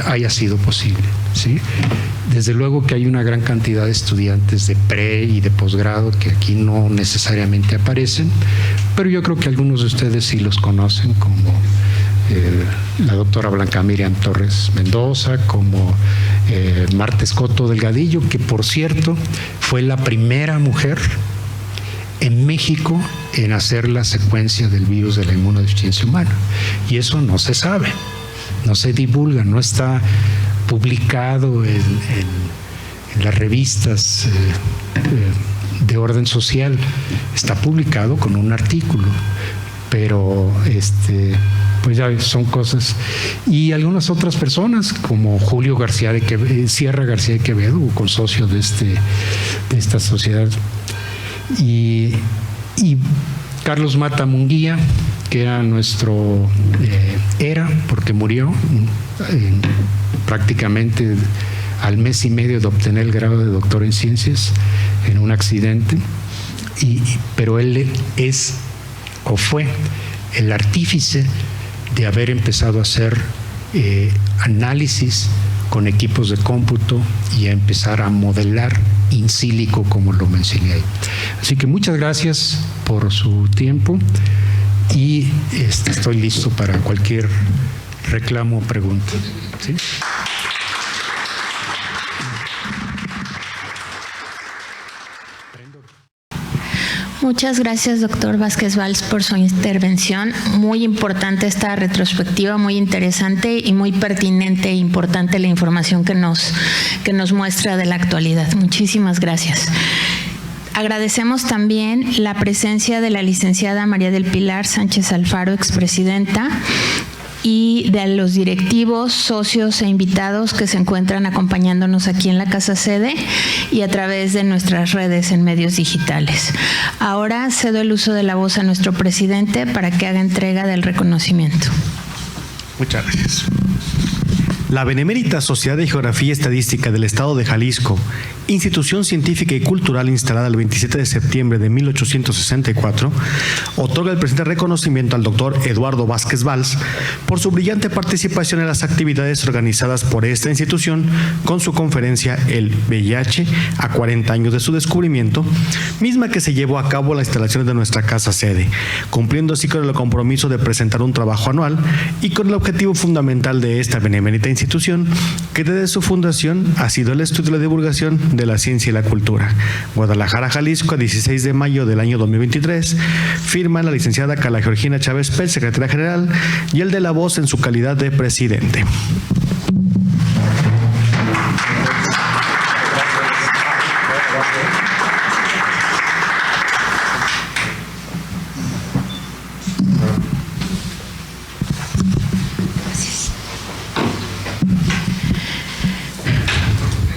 haya sido posible, ¿sí? Desde luego que hay una gran cantidad de estudiantes de pre y de posgrado que aquí no necesariamente aparecen, pero yo creo que algunos de ustedes sí los conocen, como la doctora Blanca Miriam Torres Mendoza, como Marta Escoto Delgadillo, que por cierto fue la primera mujer en México en hacer la secuencia del virus de la inmunodeficiencia humana, y eso no se sabe, no se divulga, no está publicado en las revistas de orden social, está publicado con un artículo, pero pues ya son cosas. Y algunas otras personas, como Julio Sierra García de Quevedo, consocio de esta sociedad, y Carlos Mata Munguía, que era nuestro porque murió prácticamente al mes y medio de obtener el grado de doctor en ciencias en un accidente, pero él es o fue el artífice de haber empezado a hacer análisis con equipos de cómputo y a empezar a modelar in silico, como lo mencioné ahí. Así que muchas gracias por su tiempo y estoy listo para cualquier reclamo o pregunta. ¿Sí? Muchas gracias, doctor Vázquez Valls, por su intervención. Muy importante esta retrospectiva, muy interesante y muy pertinente e importante la información que nos muestra de la actualidad. Muchísimas gracias. Agradecemos también la presencia de la licenciada María del Pilar Sánchez Alfaro, expresidenta, y de los directivos, socios e invitados que se encuentran acompañándonos aquí en la casa sede y a través de nuestras redes en medios digitales. Ahora cedo el uso de la voz a nuestro presidente para que haga entrega del reconocimiento. Muchas gracias. La Benemérita Sociedad de Geografía y Estadística del Estado de Jalisco, institución científica y cultural instalada el 27 de septiembre de 1864, otorga el presente reconocimiento al doctor Eduardo Vázquez Valls por su brillante participación en las actividades organizadas por esta institución con su conferencia El VIH a 40 años de su descubrimiento, misma que se llevó a cabo en las instalaciones de nuestra casa sede, cumpliendo así con el compromiso de presentar un trabajo anual y con el objetivo fundamental de esta benemérita institución, que desde su fundación ha sido el estudio y la divulgación de la ciencia y la cultura. Guadalajara, Jalisco, a 16 de mayo del año 2023, firma la licenciada Carla Georgina Chávez Pérez, secretaria general, y el de la voz en su calidad de presidente.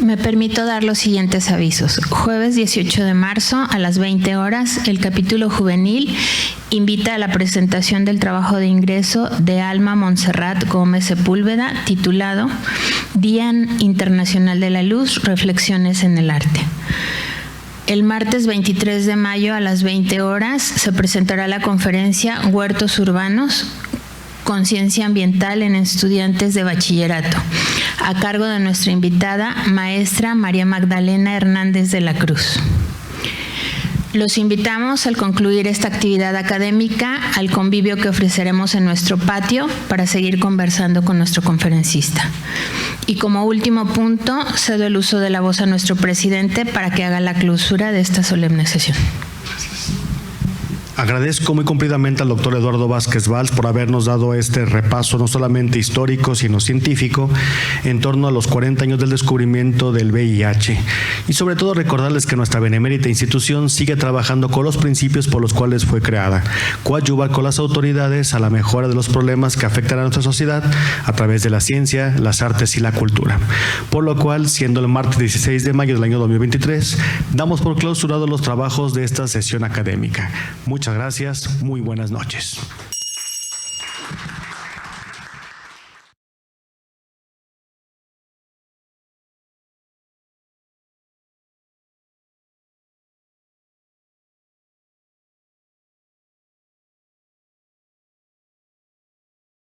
Me permito dar los siguientes avisos. Jueves 18 de marzo a las 20 horas, el capítulo juvenil invita a la presentación del trabajo de ingreso de Alma Montserrat Gómez Sepúlveda, titulado Día Internacional de la Luz, Reflexiones en el Arte. El martes 23 de mayo a las 20 horas se presentará la conferencia Huertos Urbanos, Conciencia Ambiental en Estudiantes de Bachillerato, a cargo de nuestra invitada, maestra María Magdalena Hernández de la Cruz. Los invitamos al concluir esta actividad académica al convivio que ofreceremos en nuestro patio para seguir conversando con nuestro conferencista. Y como último punto, cedo el uso de la voz a nuestro presidente para que haga la clausura de esta solemne sesión. Agradezco muy cumplidamente al doctor Eduardo Vázquez Valls por habernos dado este repaso no solamente histórico, sino científico, en torno a los 40 años del descubrimiento del VIH. Y sobre todo recordarles que nuestra benemérita institución sigue trabajando con los principios por los cuales fue creada, coadyuvar con las autoridades a la mejora de los problemas que afectan a nuestra sociedad a través de la ciencia, las artes y la cultura. Por lo cual, siendo el martes 16 de mayo del año 2023, damos por clausurados los trabajos de esta sesión académica. Muchas gracias, muy buenas noches.